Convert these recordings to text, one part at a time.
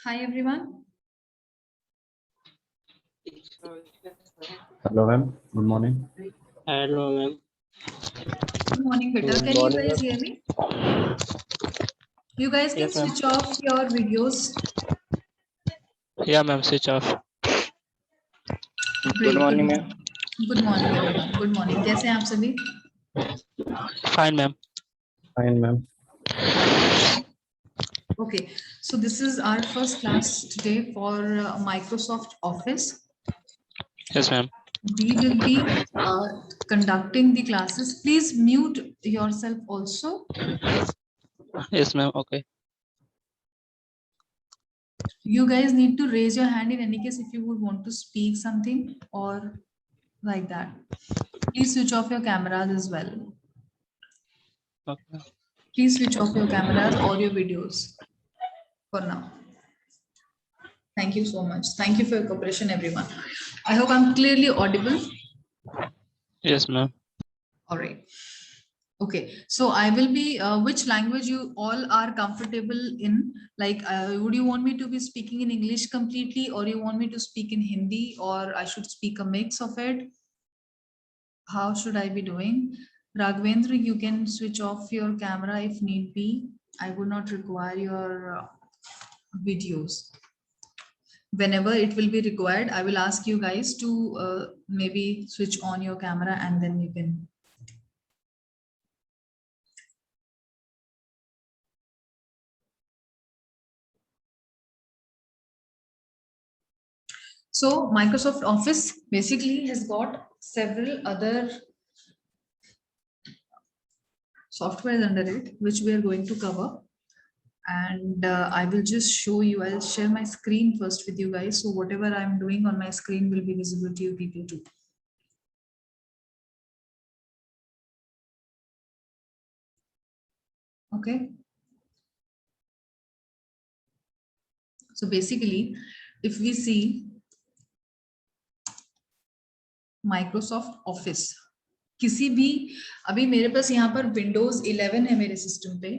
Hi everyone. Hello, ma'am. Good morning. Hello, ma'am. Good morning, beta. Good Can you morning, guys ma'am. hear me? You guys can Yes, ma'am. switch off your videos. Yeah, ma'am. Switch off. Good Great. morning, ma'am. Good morning everyone. Good morning. कैसे हैं आप सभी? Fine, ma'am. Fine, ma'am. Okay. So this is our first class today for Microsoft Office. Yes, ma'am. We will be conducting the classes. Please mute yourself also. Yes, ma'am. Okay. You guys need to raise your hand in any case if you would want to speak something or like that. Please switch off your cameras as well. Okay. Please switch off your cameras or your videos for now. Thank you so much. Thank you for your cooperation, everyone. I hope I'm clearly audible. Yes, ma'am. All right. Okay. So I will be, which language you all are comfortable in? Like, would you want me to be speaking in English completely, or you want me to speak in Hindi, or I should speak a mix of it? How should I be doing? Raghavendra, you can switch off your camera if need be. I would not require your videos. Whenever it will be required, I will ask you guys to maybe switch on your camera and then you can. So Microsoft Office basically has got several other softwares under it, which we are going to cover. And I will just show you, I'll share my screen first with you guys. So whatever I'm doing on my screen will be visible to you people too. Okay. So basically, if we see Microsoft Office, किसी भी अभी मेरे पास यहाँ पर Windows 11 है मेरे system पे,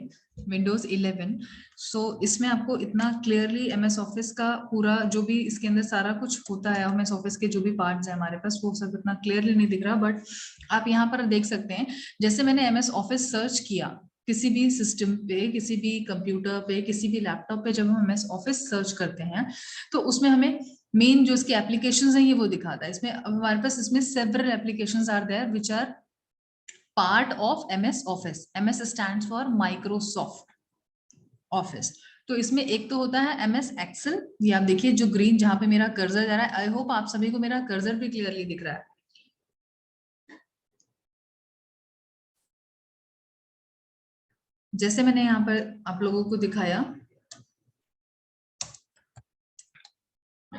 Windows 11. सो इसमें आपको इतना क्लियरली MS Office का पूरा जो भी इसके अंदर सारा कुछ होता है, MS Office के जो भी पार्ट्स है हमारे पास, वो सब इतना क्लियरली नहीं दिख रहा. बट आप यहाँ पर देख सकते हैं, जैसे मैंने MS Office सर्च किया किसी भी सिस्टम पे, किसी भी कंप्यूटर पे, किसी भी लैपटॉप पे, जब हम MS Office सर्च करते हैं तो उसमें हमें मेन जो इसकी एप्लीकेशंस हैं ये वो दिखाता है. इसमें हमारे पास इसमें several applications are there which are part of MS Office. MS stands for Microsoft office. तो इसमें एक तो होता है MS Excel. ये आप देखिए जो ग्रीन जहां पे मेरा कर्सर जा रहा है, आई होप आप सभी को मेरा कर्सर भी क्लियरली दिख रहा है. जैसे मैंने यहाँ पर आप लोगों को दिखाया,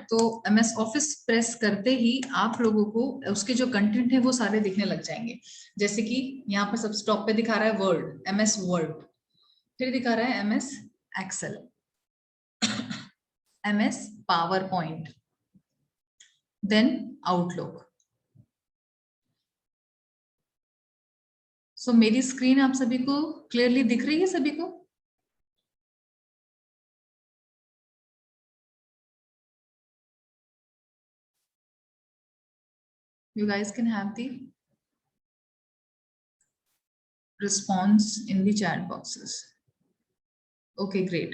तो MS Office प्रेस करते ही आप लोगों को उसके जो कंटेंट है वो सारे दिखने लग जाएंगे. जैसे कि यहाँ पर सब टॉप पे दिखा रहा है वर्ड, MS वर्ड, फिर दिखा रहा है MS Excel, MS PowerPoint, then Outlook. So मेरी स्क्रीन आप सभी को क्लियरली दिख रही है सभी को? You guys can have the response in the chat boxes. Okay, great.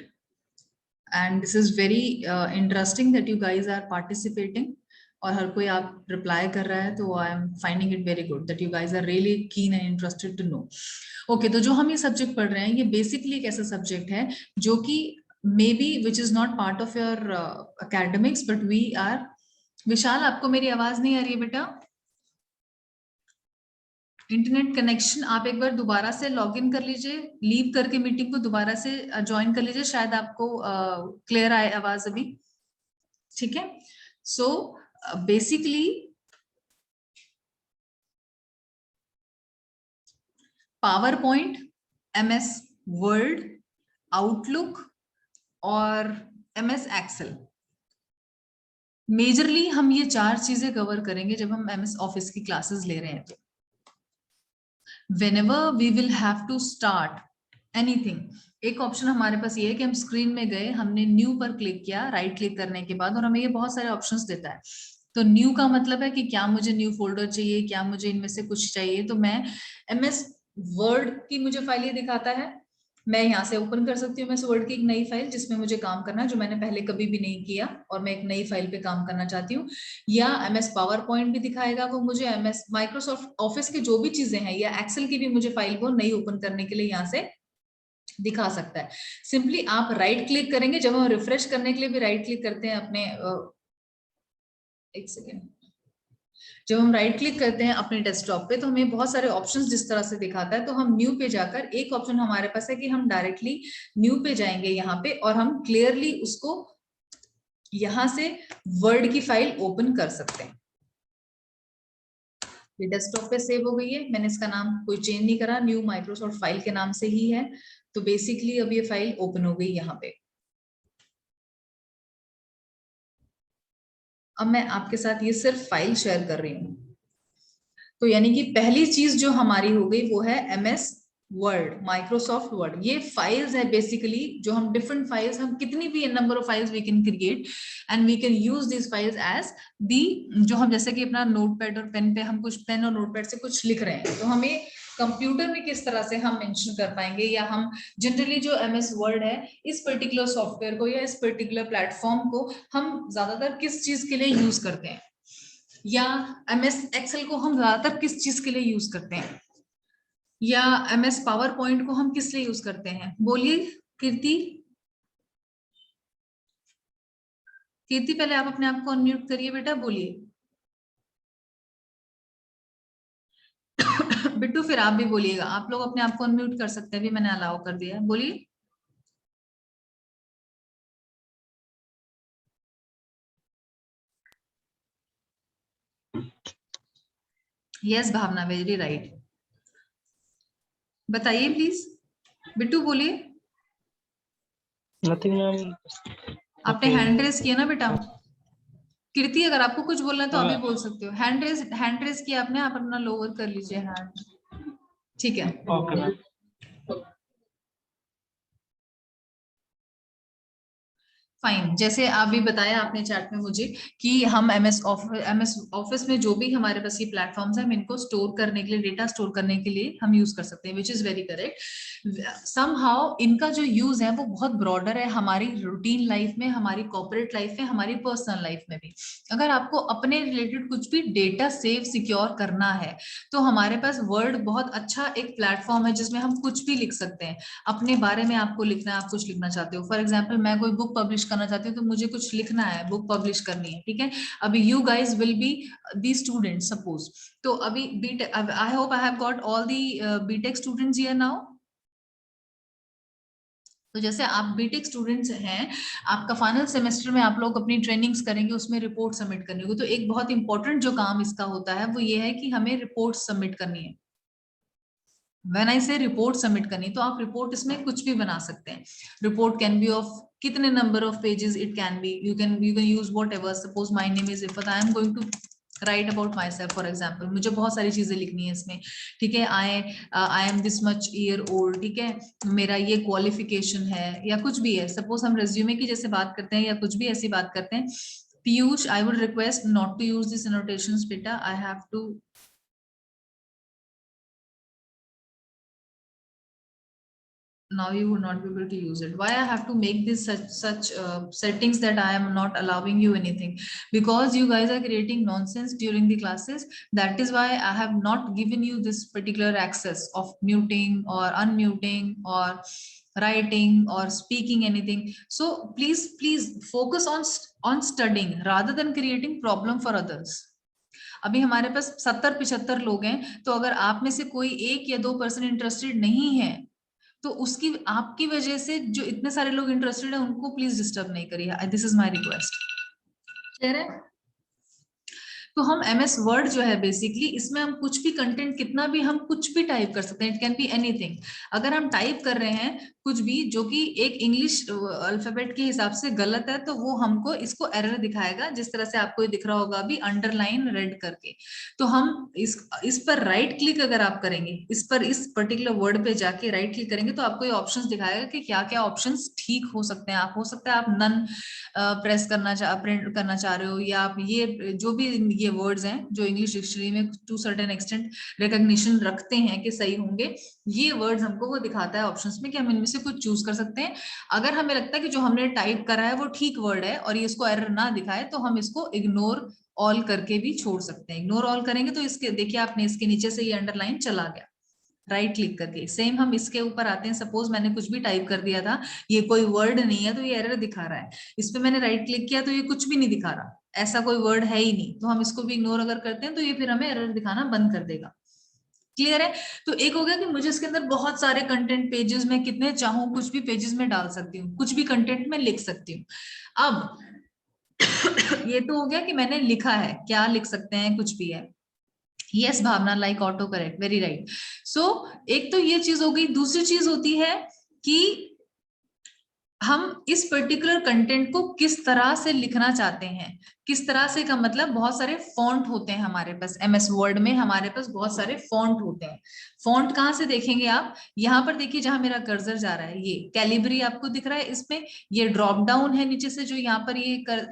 And this is very interesting that you guys are participating. और हर कोई आप रिप्लाई कर रहा है, तो I am finding it very good that you guys are really keen and interested to know. Okay, तो जो हम ये सब्जेक्ट पढ़ रहे हैं ये बेसिकली एक ऐसा सब्जेक्ट है जो कि maybe which is not part of your academics, but we are. Vishal, आपको मेरी आवाज नहीं आ रही है बेटा? इंटरनेट कनेक्शन आप एक बार दोबारा से लॉग इन कर लीजिए, लीव करके मीटिंग को दोबारा से ज्वाइन कर लीजिए, शायद आपको क्लियर आए आवाज अभी. ठीक है. So basically power point, MS word, outlook और MS एक्सेल, मेजरली हम ये चार चीजें कवर करेंगे जब हम MS ऑफिस की क्लासेस ले रहे हैं. तो whenever we will have to start anything, एक ऑप्शन हमारे पास ये है कि हम स्क्रीन में गए, हमने न्यू पर क्लिक किया राइट क्लिक करने के बाद, और हमें ये बहुत सारे ऑप्शंस देता है। तो न्यू का मतलब है कि क्या मुझे न्यू फोल्डर चाहिए, क्या मुझे इनमें से कुछ चाहिए। तो मैं MS वर्ड की मुझे फाइल ये दिखाता है, मैं यहाँ से ओपन कर सकती हूँ MS वर्ड की एक नई फाइल जिसमें मुझे काम करना है, जो मैंने पहले कभी भी नहीं किया और मैं एक नई फाइल पे काम करना चाहती हूँ। या MS पावर पॉइंट भी दिखाएगा वो मुझे, MS माइक्रोसॉफ्ट ऑफिस की जो भी चीजें हैं, या एक्सेल की भी मुझे फाइल को नई ओपन करने के लिए यहाँ से दिखा सकता है। सिंपली आप राइट क्लिक करेंगे, जब हम रिफ्रेश करने के लिए भी राइट क्लिक करते हैं अपने एक सेकेंड, जब हम राइट क्लिक करते हैं अपने डेस्कटॉप पे तो हमें बहुत सारे ऑप्शंस जिस तरह से दिखाता है। तो हम न्यू पे जाकर, एक ऑप्शन हमारे पास है कि हम डायरेक्टली न्यू पे जाएंगे यहाँ पे, और हम क्लियरली उसको यहाँ से वर्ड की फाइल ओपन कर सकते हैं। ये डेस्कटॉप पे सेव हो गई है, मैंने इसका नाम कोई चेंज नहीं करा, न्यू माइक्रोसॉफ्ट फाइल के नाम से ही है। तो बेसिकली अब ये फाइल ओपन हो गई यहाँ पे। अब मैं आपके साथ ये सिर्फ फाइल शेयर कर रही हूँ। तो यानी कि पहली चीज जो हमारी हो गई वो है MS वर्ड, माइक्रोसॉफ्ट वर्ड। ये फाइल्स है बेसिकली, जो हम डिफरेंट फाइल्स, हम कितनी भी number of files we can create and we can use this files as the, जो हम जैसे कि अपना नोटपैड और पेन पे हम कुछ पेन और नोटपैड से कुछ लिख रहे हैं, तो हमें कंप्यूटर में किस तरह से हम मेंशन कर पाएंगे, या हम जनरली जो MS वर्ड है इस पर्टिकुलर सॉफ्टवेयर को या इस पर्टिकुलर प्लेटफॉर्म को हम ज्यादातर किस चीज के लिए यूज करते हैं, या MS एक्सेल को हम ज्यादातर किस चीज के लिए यूज करते हैं, या MS पावर पॉइंट को हम किस लिए यूज करते हैं। बोलिए कीर्ति। कीर्ति पहले आप अपने आप को अनम्यूट करिए बेटा, बोलिए। बिट्टू फिर आप भी बोलिएगा, आप लोग अपने आप को अनम्यूट कर सकते हैं, भी मैंने अलाउ कर दिया है, बोलिए। यस भावना, वेरी राइट। बताइए प्लीज, बिट्टू बोलिए। Nothing ma'am. आपने हैंड रेज किया ना बेटा। कीर्ति अगर आपको कुछ बोलना है तो अभी हाँ। बोल सकते हो। हैंड रेज किया आपने, आप अपना लोअर कर लीजिए हैंड, ठीक है। Okay ma'am. फाइन, जैसे आप भी बताया आपने चैट में मुझे कि हम MS ऑफिस में जो भी हमारे पास ये प्लेटफॉर्म्स हैं, हम इनको स्टोर करने के लिए, डेटा स्टोर करने के लिए हम यूज कर सकते हैं, which is very correct. Somehow इनका जो यूज है वो बहुत ब्रॉडर है, हमारी रूटीन लाइफ में, हमारी कॉर्पोरेट लाइफ में, हमारी पर्सनल लाइफ में भी। अगर आपको अपने रिलेटेड कुछ भी डेटा सेव सिक्योर करना है तो हमारे पास वर्ड बहुत अच्छा एक प्लेटफॉर्म है जिसमें हम कुछ भी लिख सकते हैं। अपने बारे में आपको लिखना है, आप कुछ लिखना चाहते हो, फॉर एग्जाम्पल मैं कोई बुक पब्लिश करना चाहती हूँ तो मुझे कुछ लिखना है, बुक पब्लिश करनी है, ठीक है। अभी you guys will be the student suppose, तो अभी B Tech, I hope I have got all the B Tech students here now. तो जैसे आप बीटेक स्टूडेंट्स हैं, आपका फाइनल सेमेस्टर में आप लोग अपनी ट्रेनिंग्स करेंगे, उसमें रिपोर्ट सबमिट करनी होगी। तो एक बहुत इंपॉर्टेंट जो काम इसका होता है वो ये है कि हमें रिपोर्ट सबमिट करनी है। व्हेन आई से रिपोर्ट सबमिट करनी, तो आप रिपोर्ट इसमें कुछ भी बना सकते हैं। रिपोर्ट कैन बी ऑफ कितने number of pages it can be, you can use whatever. Suppose my name is Iffat, I am going to write about myself for example, मुझे बहुत सारी चीजें लिखनी है इसमें, ठीक है। I am this much year old, ठीक है, मेरा ये क्वालिफिकेशन है, या कुछ भी है। सपोज हम रेज्यूमे की जैसे बात करते हैं या कुछ भी ऐसी बात करते हैं। Piyush, I would request not to use this annotations बेटा, I have to, now you would not be able to use it. Why I have to make this such settings that I am not allowing you anything? Because you guys are creating nonsense during the classes. That is why I have not given you this particular access of muting or unmuting or writing or speaking anything. So please focus on studying rather than creating problem for others. अभी हमारे पास 70-75 लोग हैं, तो अगर आप में से कोई 1 या 2% इंटरेस्टेड नहीं है तो उसकी, आपकी वजह से जो इतने सारे लोग इंटरेस्टेड है उनको प्लीज डिस्टर्ब नहीं करिए। This is my request. Clear है? तो हम MS वर्ड जो है बेसिकली इसमें हम कुछ भी कंटेंट कितना भी हम कुछ भी टाइप कर सकते हैं, इट कैन बी एनीथिंग। अगर हम टाइप कर रहे हैं कुछ भी जो कि एक इंग्लिश अल्फाबेट के हिसाब से गलत है, तो वो हमको इसको एरर दिखाएगा, जिस तरह से आपको ये दिख रहा होगा अभी अंडरलाइन रेड करके। तो हम इस पर राइट क्लिक अगर आप करेंगे, इस पर इस पर्टिकुलर वर्ड पे जाके राइट क्लिक करेंगे तो आपको ये ऑप्शंस दिखाएगा कि क्या क्या ऑप्शंस ठीक हो सकते हैं। आप हो सकता है आप नन प्रेस प्रिंट करना चाह रहे हो, या आप ये जो भी ये वर्ड्स हैं जो इंग्लिश डिक्शनरी में टू सर्टेन एक्सटेंट रिकॉग्निशन रखते हैं कि सही होंगे, ये वर्ड्स हमको वो दिखाता है ऑप्शंस में कि हम इनमें से कुछ चूज कर सकते हैं। अगर हमें लगता है कि जो हमने टाइप करा है वो ठीक वर्ड है और ये इसको एरर ना दिखाए, तो हम इसको इग्नोर ऑल करके भी छोड़ सकते हैं। इग्नोर ऑल करेंगे तो इसके देखिए आपने इसके नीचे से ये अंडरलाइन चला गया राइट क्लिक करके। सेम हम इसके ऊपर आते हैं, सपोज मैंने कुछ भी टाइप कर दिया था, ये कोई वर्ड नहीं है तो ये एरर दिखा रहा है, इस पे मैंने राइट क्लिक किया तो ये कुछ भी नहीं दिखा रहा, ऐसा कोई वर्ड है ही नहीं, तो हम इसको भी इग्नोर अगर करते हैं तो ये फिर हमें एरर दिखाना बंद कर देगा। क्लियर है? तो एक हो गया कि मुझे इसके अंदर बहुत सारे कंटेंट पेजेस में कितने चाहूं कुछ भी पेजेस में डाल सकती हूँ, कुछ भी कंटेंट में लिख सकती हूँ। अब ये तो हो गया कि मैंने लिखा है, क्या लिख सकते हैं, कुछ भी है। Yes Bhavna, like auto correct, very right. So एक तो ये चीज हो गई। दूसरी चीज होती है कि हम इस पर्टिकुलर कंटेंट को किस तरह से लिखना चाहते हैं। किस तरह से का मतलब बहुत सारे फॉन्ट होते हैं हमारे पास, MS वर्ड में हमारे पास बहुत सारे फॉन्ट होते हैं। फॉन्ट कहाँ से देखेंगे आप, यहाँ पर देखिए जहां मेरा कर्सर जा रहा है, ये कैलिबरी आपको दिख रहा है, इसमें ये ड्रॉप डाउन है नीचे से, जो यहाँ पर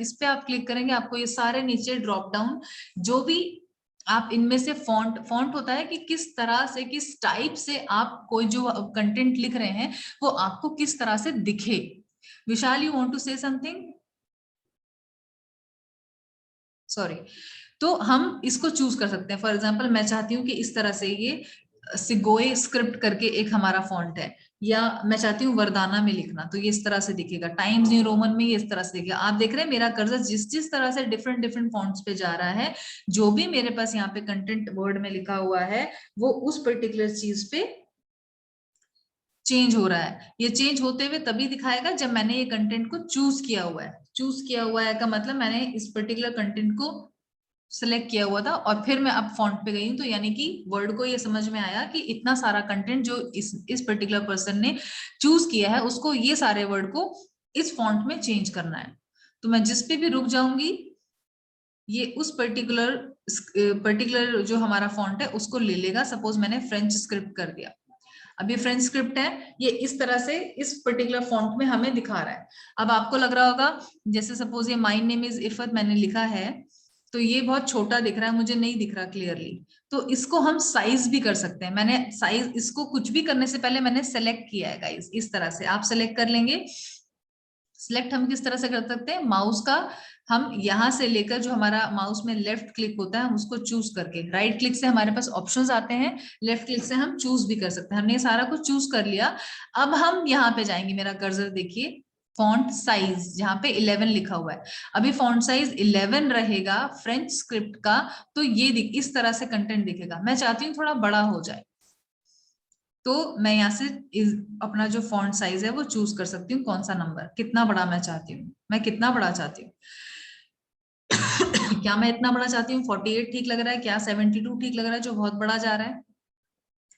इस पे आप क्लिक करेंगे आपको ये सारे नीचे ड्रॉप डाउन, जो भी आप इनमें से फॉन्ट फॉन्ट होता है कि किस तरह से किस टाइप से आप कोई जो कंटेंट लिख रहे हैं वो आपको किस तरह से दिखे। Vishal, you want to say something? Sorry. तो हम इसको चूज कर सकते हैं। फॉर एग्जांपल मैं चाहती हूँ कि इस तरह से ये सिगोए स्क्रिप्ट करके एक हमारा फॉन्ट है, या मैं चाहती हूँ वरदाना में लिखना, तो ये इस तरह से दिखेगा। टाइम्स न्यू रोमन में ये इस तरह से दिखेगा। आप देख रहे हैं मेरा कर्सर जिस जिस तरह से डिफरेंट डिफरेंट फॉन्ट्स पे जा रहा है, जो भी मेरे पास यहाँ पे कंटेंट वर्ड में लिखा हुआ है वो उस पर्टिकुलर चीज पे चेंज हो रहा है। ये चेंज होते हुए तभी दिखाएगा जब मैंने ये कंटेंट को चूज किया हुआ है। चूज किया हुआ है का मतलब मैंने इस पर्टिकुलर कंटेंट को सिलेक्ट किया हुआ था और फिर मैं अब फॉन्ट पे गई हूँ, तो यानी कि वर्ड को ये समझ में आया कि इतना सारा कंटेंट जो इस पर्टिकुलर पर्सन ने चूज किया है उसको ये सारे वर्ड को इस फॉन्ट में चेंज करना है। तो मैं जिस पे भी रुक जाऊंगी ये उस पर्टिकुलर जो हमारा फॉन्ट है उसको ले लेगा। सपोज मैंने फ्रेंच स्क्रिप्ट कर दिया, अब ये फ्रेंच स्क्रिप्ट है, ये इस तरह से इस पर्टिकुलर फॉन्ट में हमें दिखा रहा है। अब आपको लग रहा होगा जैसे सपोज ये माय नेम इज इफत मैंने लिखा है, तो ये बहुत छोटा दिख रहा है, मुझे नहीं दिख रहा क्लियरली, तो इसको हम साइज भी कर सकते हैं। मैंने साइज, इसको कुछ भी करने से पहले मैंने सेलेक्ट किया है गाइस, इस तरह से आप सेलेक्ट कर लेंगे। सिलेक्ट हम किस तरह से कर सकते हैं, माउस का हम यहां से लेकर जो हमारा माउस में लेफ्ट क्लिक होता है हम उसको चूज करके, राइट क्लिक से हमारे पास ऑप्शंस आते हैं, लेफ्ट क्लिक से हम चूज भी कर सकते हैं। हमने सारा कुछ चूज कर लिया। अब हम यहाँ पे जाएंगे, मेरा कर्सर देखिए फॉन्ट साइज जहाँ पे 11 लिखा हुआ है, अभी फॉन्ट साइज 11 रहेगा फ्रेंच स्क्रिप्ट का, तो ये इस तरह से कंटेंट दिखेगा। मैं चाहती हूँ थोड़ा बड़ा हो जाए, तो मैं यहाँ से अपना जो फॉन्ट साइज है वो चूज कर सकती हूँ, कौन सा नंबर कितना बड़ा मैं चाहती हूँ, मैं कितना बड़ा चाहती हूँ। क्या मैं इतना बड़ा चाहती हूँ 48 ठीक लग रहा है, क्या 72 ठीक लग रहा है जो बहुत बड़ा जा रहा है,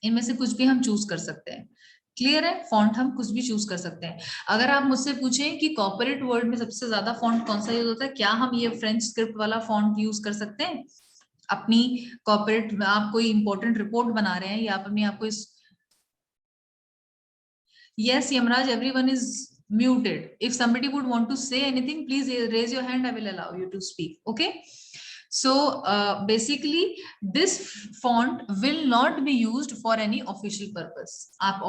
इनमें से कुछ भी हम चूज कर सकते हैं। क्लियर है? फॉन्ट हम कुछ भी चूज कर सकते हैं। अगर आप मुझसे पूछें कि कॉर्पोरेट वर्ड में सबसे ज्यादा फॉन्ट कौन सा यूज होता है, क्या हम ये फ्रेंच स्क्रिप्ट वाला फॉन्ट यूज कर सकते हैं अपनी कॉर्पोरेट में? आप कोई इंपॉर्टेंट रिपोर्ट बना रहे हैं या आप अपनी आपको इस Yes, Yamraj, everyone is muted. If somebody would want to say anything, please raise your hand. I will allow you to speak. Okay. So basically, this font will not be used for any official purpose. आप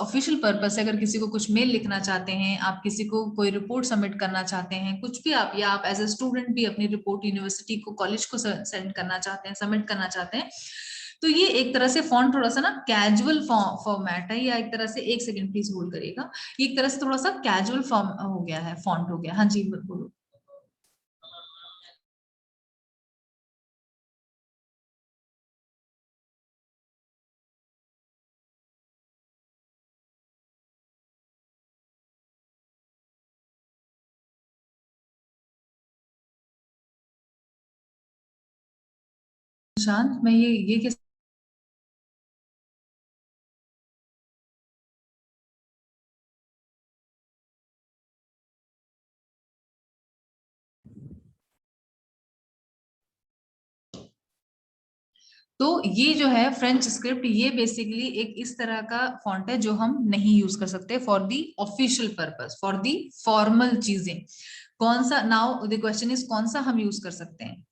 official purpose से अगर किसी को कुछ mail लिखना चाहते हैं, आप किसी को कोई रिपोर्ट सबमिट करना चाहते हैं, कुछ भी आप, या आप एज ए स्टूडेंट भी अपनी रिपोर्ट यूनिवर्सिटी को, कॉलेज को सेंड करना चाहते हैं, सबमिट करना चाहते हैं, तो ये एक तरह से फॉन्ट थोड़ा सा ना कैजुअल फॉर्मेट है, या एक तरह से, एक सेकंड प्लीज होल्ड करिएगा, एक तरह से थोड़ा सा कैजुअल फॉर्म हो गया है, फॉन्ट हो गया। हाँ जी बोलो। निशांत, मैं ये कैसे तो ये जो है फ्रेंच स्क्रिप्ट, ये बेसिकली एक इस तरह का फॉन्ट है जो हम नहीं यूज कर सकते for the official purpose, for the formal चीजें। कौन सा, नाउ द क्वेश्चन इज कौन सा हम यूज कर सकते हैं।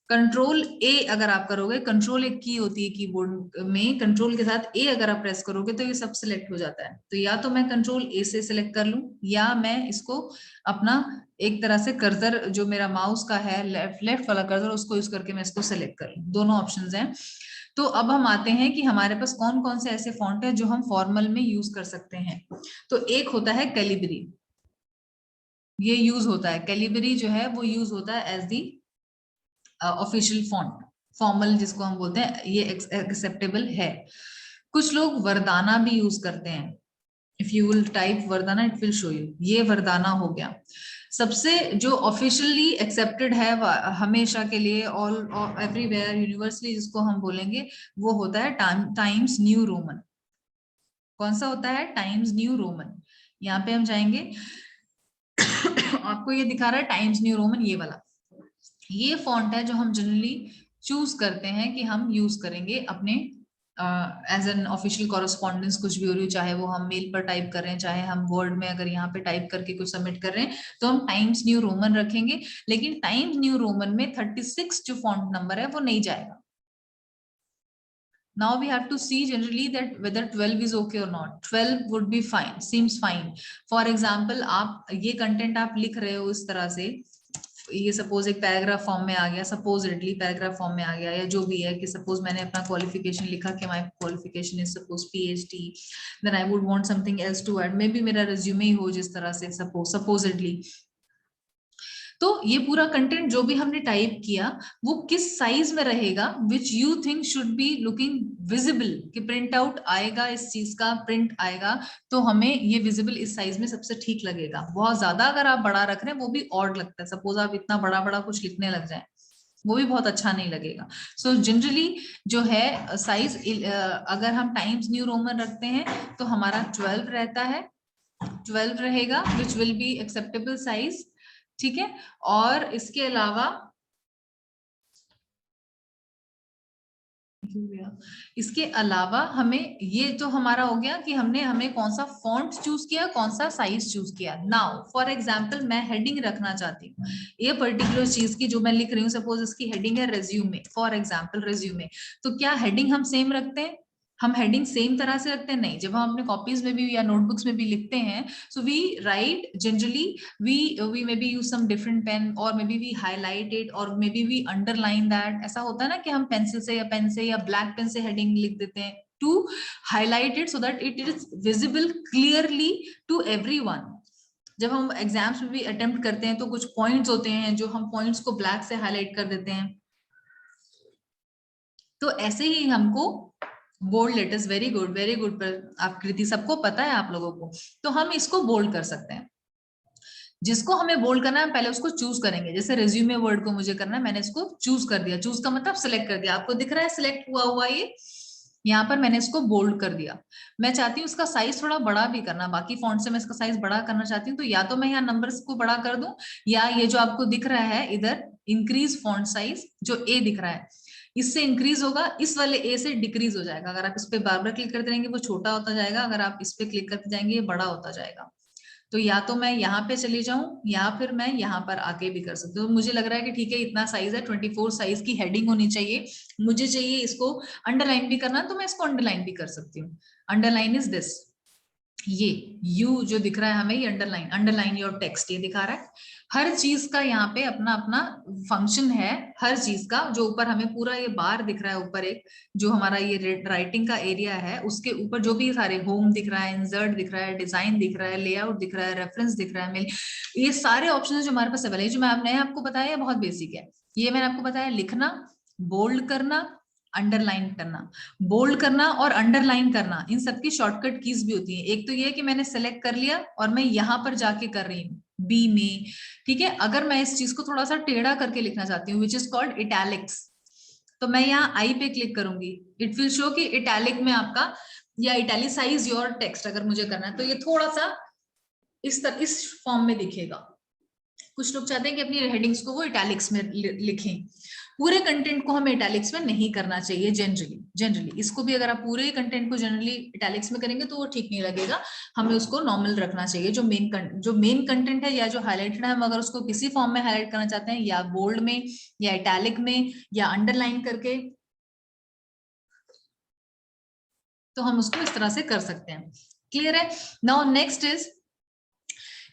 कंट्रोल ए अगर आप करोगे, कंट्रोल एक की होती है कीबोर्ड में, कंट्रोल के साथ ए अगर आप प्रेस करोगे तो ये सब सिलेक्ट हो जाता है। तो या तो मैं कंट्रोल ए से सिलेक्ट कर लूं, या मैं इसको अपना एक तरह से कर्सर जो मेरा माउस का है लेफ्ट वाला कर्सर, उसको यूज करके मैं इसको सिलेक्ट कर लूं। दोनों ऑप्शंस हैं। तो अब हम आते हैं कि हमारे पास कौन कौन से ऐसे फॉन्ट है जो हम फॉर्मल में यूज कर सकते हैं। तो एक होता है कैलिबरी, ये यूज होता है, कैलिबरी जो है वो यूज होता है as the official font, formal जिसको हम बोलते हैं, ये एक्सेप्टेबल है। कुछ लोग वरदाना भी यूज करते हैं। इफ यू विल टाइप वरदाना इट विल शो यू, ये वरदाना हो गया। सबसे जो ऑफिशियली एक्सेप्टेड है हमेशा के लिए, ऑल एवरीवेयर यूनिवर्सली जिसको हम बोलेंगे, वो होता है टाइम्स न्यू रोमन। कौन सा होता है? Times new Roman. यहाँ पे हम जाएंगे आपको ये दिखा रहा है टाइम्स न्यू रोमन, ये वाला, ये फॉन्ट है जो हम जनरली चूज करते हैं कि हम यूज करेंगे अपने एज एन ऑफिशियल कॉरेस्पॉन्डेंस, कुछ भी हो रही हो, चाहे वो हम मेल पर टाइप कर रहे हैं, चाहे हम वर्ड में अगर यहाँ पे टाइप करके कुछ सबमिट कर रहे हैं, तो हम टाइम्स न्यू रोमन रखेंगे। लेकिन टाइम्स न्यू रोमन में 36 जो फॉन्ट नंबर है वो नहीं जाएगा। Now we have to see generally that whether 12 is okay or not. 12 would be fine, seems fine. For example, आप ये कंटेंट आप लिख रहे हो इस तरह से, ये सपोज एक पैराग्राफ फॉर्म में आ गया, सपोजिटली पैराग्राफ फॉर्म में आ गया, या जो भी है कि सपोज मैंने अपना क्वालिफिकेशन लिखा कि my qualification is suppose PhD, then I would want something else to add, maybe मेरा रिज्यूमे ही हो जिस तरह से, सपोजिटली। तो ये पूरा कंटेंट जो भी हमने टाइप किया वो किस साइज में रहेगा, which you think should be looking visible, कि प्रिंट आउट आएगा, इस चीज का प्रिंट आएगा, तो हमें ये विजिबल इस साइज में सबसे ठीक लगेगा। बहुत ज्यादा अगर आप बड़ा रख रहे हैं वो भी ऑड लगता है, सपोज आप इतना बड़ा बड़ा कुछ लिखने लग जाए वो भी बहुत अच्छा नहीं लगेगा। सो जनरली जो है साइज, अगर हम टाइम्स न्यू रोमन रखते हैं तो हमारा 12 रहता है, 12 रहेगा, which will be acceptable size. ठीक है, और इसके अलावा हमें ये तो हमारा हो गया कि हमें कौन सा फॉन्ट चूज किया, कौन सा साइज चूज किया। नाउ फॉर एग्जांपल मैं हेडिंग रखना चाहती हूँ ये पर्टिकुलर चीज की जो मैं लिख रही हूँ, सपोज इसकी हेडिंग है रेज्यूमे, फॉर एग्जांपल रेज्यूमे, तो क्या हेडिंग हम सेम रखते हैं? हम हेडिंग सेम तरह से रखते हैं? नहीं। जब हम अपने कॉपीज में भी या नोटबुक्स में भी लिखते हैं, so we write generally, we maybe use some different pen, or maybe we highlight it, or maybe we underline that। ऐसा होता है ना कि हम पेंसिल से या पेन से या ब्लैक पेन से हेडिंग लिख देते हैं to highlight it so that it is visible clearly to everyone। जब हम एग्जाम्स में भी अटेम्प्ट करते हैं तो कुछ पॉइंट्स होते हैं जो हम पॉइंट्स को ब्लैक से हाईलाइट कर देते हैं। तो ऐसे ही हमको बोल्ड लेटर्स, वेरी गुड पर आप कृति, सबको पता है आप लोगों को, तो हम इसको बोल्ड कर सकते हैं। जिसको हमें बोल्ड करना है पहले उसको चूज करेंगे। जैसे रेज्यूमे वर्ड को मुझे करना है, मैंने इसको चूज कर दिया, चूज का मतलब सिलेक्ट कर दिया, आपको दिख रहा है सिलेक्ट हुआ हुआ ये, यहाँ पर मैंने इसको बोल्ड कर दिया। मैं चाहती हूँ इसका साइज थोड़ा बड़ा भी करना, बाकी फॉन्ट से मैं इसका साइज बड़ा करना चाहती हूँ, तो या तो मैं यहाँ नंबर्स को बड़ा कर दूं, या ये जो आपको दिख रहा है इधर इंक्रीज फॉन्ट साइज, जो ए दिख रहा है इससे इंक्रीज होगा, इस वाले ए से डिक्रीज हो जाएगा। अगर आप इस पे बार बार क्लिक करते रहेंगे वो छोटा होता जाएगा, अगर आप इस पे क्लिक करते जाएंगे ये बड़ा होता जाएगा। तो या तो मैं यहाँ पे चली जाऊं या फिर मैं यहाँ पर आके भी कर सकती हूँ। मुझे लग रहा है कि ठीक है इतना साइज है, 24 साइज की हेडिंग होनी चाहिए, मुझे चाहिए इसको अंडरलाइन भी करना, तो मैं इसको अंडरलाइन भी कर सकती हूँ। अंडरलाइन इज दिस, ये यू जो दिख रहा है हमें, ये अंडरलाइन योर टेक्स्ट, ये दिखा रहा है। हर चीज का यहाँ पे अपना अपना फंक्शन है, हर चीज का। जो ऊपर हमें पूरा ये बार दिख रहा है, ऊपर एक जो हमारा ये राइटिंग का एरिया है, उसके ऊपर जो भी सारे होम दिख रहा है, इंसर्ट दिख रहा है, डिजाइन दिख रहा है, लेआउट दिख रहा है, रेफरेंस दिख रहा है, मेल, ये सारे ऑप्शन जो हमारे पास अवेलेबल है, जो मैंने आपको बताया बहुत बेसिक है। ये मैंने आपको बताया लिखना, बोल्ड करना, अंडरलाइन करना। बोल्ड करना और अंडरलाइन करना इन सबकी शॉर्टकट कीज भी होती है। एक तो ये कि मैंने सेलेक्ट कर लिया और मैं यहां पर जाके कर रही हूँ बी में, ठीक है। अगर मैं इस चीज को थोड़ा सा टेढ़ा करके लिखना चाहती हूँ, विच इज कॉल्ड इटैलिक्स, तो मैं यहाँ आई पे क्लिक करूंगी, इट विल शो कि इटैलिक में आपका या इटैलिसाइज योर टेक्स्ट अगर मुझे करना है तो ये थोड़ा सा इस फॉर्म में दिखेगा। कुछ लोग चाहते हैं कि अपनी हेडिंग्स को वो इटैलिक्स में लिखें, पूरे कंटेंट को हमें इटैलिक्स में नहीं करना चाहिए जनरली इसको भी अगर आप पूरे कंटेंट को जनरली इटैलिक्स में करेंगे तो वो ठीक नहीं लगेगा, हमें उसको नॉर्मल रखना चाहिए। जो मेन कंटेंट है या जो हाईलाइटेड है, हम अगर उसको किसी फॉर्म में हाईलाइट करना चाहते हैं, या बोल्ड में या इटैलिक में या अंडरलाइन करके, तो हम उसको इस तरह से कर सकते हैं। क्लियर है? Now next is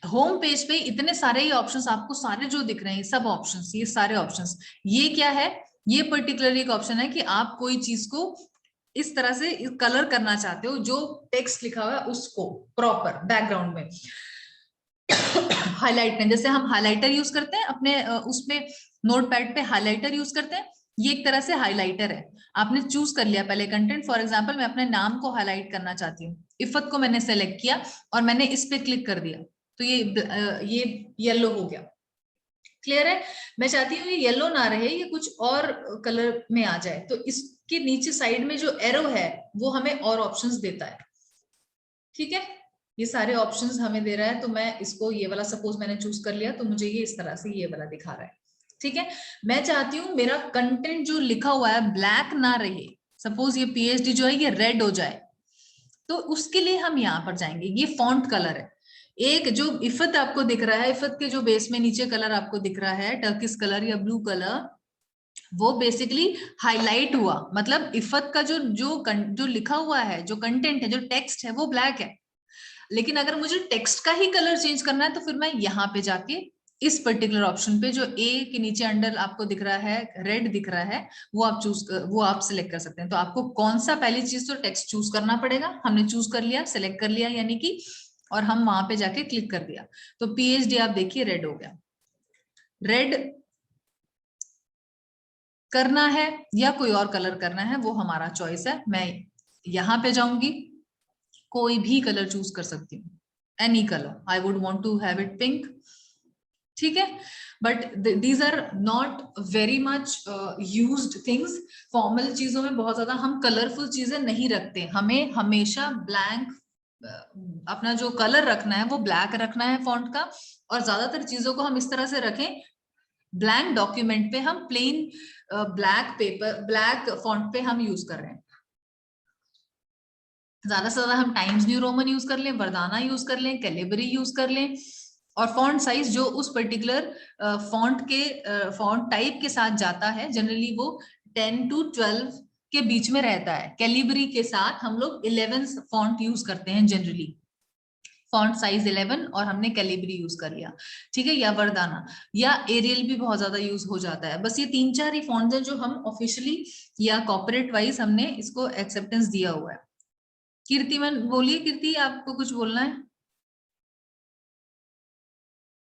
home page पे इतने सारे ही ऑप्शंस आपको सारे जो दिख रहे हैं, सब ऑप्शंस, ये सारे ऑप्शंस, ये क्या है? ये पर्टिकुलरली एक ऑप्शन है कि आप कोई चीज को इस तरह से कलर करना चाहते हो, जो टेक्स्ट लिखा हुआ है उसको प्रॉपर बैकग्राउंड में हाईलाइट में, जैसे हम हाइलाइटर यूज करते हैं अपने उसमें नोटपैड पे हाइलाइटर यूज करते हैं, ये एक तरह से हाइलाइटर है। आपने चूज कर लिया पहले कंटेंट, फॉर एग्जांपल मैं अपने नाम को हाईलाइट करना चाहती हूँ, इफत को मैंने सेलेक्ट किया और मैंने इस पे क्लिक कर दिया, तो ये येलो हो गया। क्लियर है? मैं चाहती हूँ ये येलो ना रहे, ये कुछ और कलर में आ जाए, तो इसके नीचे साइड में जो एरो है वो हमें और ऑप्शंस देता है। ठीक है, ये सारे ऑप्शंस हमें दे रहा है, तो मैं इसको ये वाला सपोज मैंने चूज कर लिया, तो मुझे ये इस तरह से ये वाला दिखा रहा है। ठीक है, मैं चाहती हूँ मेरा कंटेंट जो लिखा हुआ है ब्लैक ना रहे, सपोज ये पीएचडी जो है ये रेड हो जाए, तो उसके लिए हम यहाँ पर जाएंगे, ये फॉन्ट कलर है। एक जो इफत आपको दिख रहा है, इफत के जो बेस में नीचे कलर आपको दिख रहा है, टर्किश कलर या ब्लू कलर, वो बेसिकली हाईलाइट हुआ, मतलब इफत का जो लिखा हुआ है, जो कंटेंट है, जो टेक्स्ट है, वो ब्लैक है। लेकिन अगर मुझे टेक्स्ट का ही कलर चेंज करना है, तो फिर मैं यहाँ पे जाके इस पर्टिकुलर ऑप्शन पे जो ए के नीचे अंडर आपको दिख रहा है, रेड दिख रहा है, वो आप सिलेक्ट कर सकते हैं। तो आपको कौन सा पहली चीज, तो टेक्स्ट चूज करना पड़ेगा, हमने चूज कर लिया, सिलेक्ट कर लिया यानी कि, और हम वहां पे जाके क्लिक कर दिया, तो पीएचडी आप देखिए रेड हो गया। रेड करना है या कोई और कलर करना है वो हमारा चॉइस है। मैं यहाँ पे जाऊंगी, कोई भी कलर चूज कर सकती हूँ, any colour, I would want to have it pink. ठीक है, but these are not very much used things. Formal चीजों में बहुत ज्यादा हम कलरफुल चीजें नहीं रखते, हमें हमेशा ब्लैंक अपना जो कलर रखना है वो ब्लैक रखना है फॉन्ट का, और ज्यादातर चीजों को हम इस तरह से रखें, ब्लैंक डॉक्यूमेंट पे हम plain black pepper, black font पे हम यूज कर रहे हैं। ज्यादा से ज्यादा हम टाइम्स न्यू रोमन यूज कर लें, वर्दाना यूज कर लें, कैलिबरी यूज कर लें, और फॉन्ट साइज जो उस पर्टिकुलर फॉन्ट टाइप के साथ जाता है, जनरली वो 10 to 12 के बीच में रहता है। कैलिबरी के साथ हम लोग 11 फॉन्ट यूज करते हैं जनरली, फॉन्ट साइज 11, और हमने कैलिबरी यूज कर लिया। ठीक है, या वर्दाना या एरियल भी बहुत ज्यादा यूज हो जाता है। बस ये 3-4 ही फॉन्ट्स हैं जो हम ऑफिशियली या कॉर्पोरेट वाइज हमने इसको एक्सेप्टेंस दिया हुआ है। कीर्तिमन बोलिए, कीर्ति आपको कुछ बोलना है?